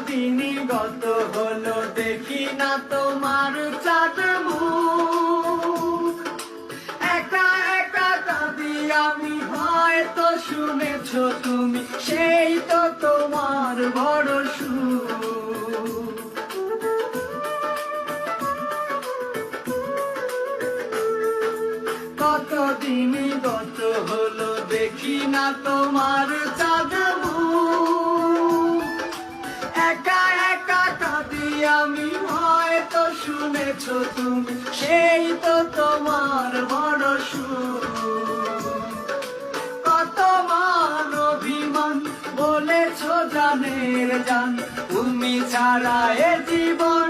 দিনই গত হলো দেখি না তোমার চাঁদ মুখ। একা একা কাঁদি আমি, হয়তো শুনেছো তুমি, সেই তো তোমার বড় সুখ। কতদিনই গত হলো দেখি না তোমার চাঁদ মুখ। একা একা কাঁদি আমি, হয়তো শুনেছো তুমি, সেই তো তোমার বড় সুখ। কত মান অভিমান বলেছো জানের জান, তুমি ছাড়া এ জীবন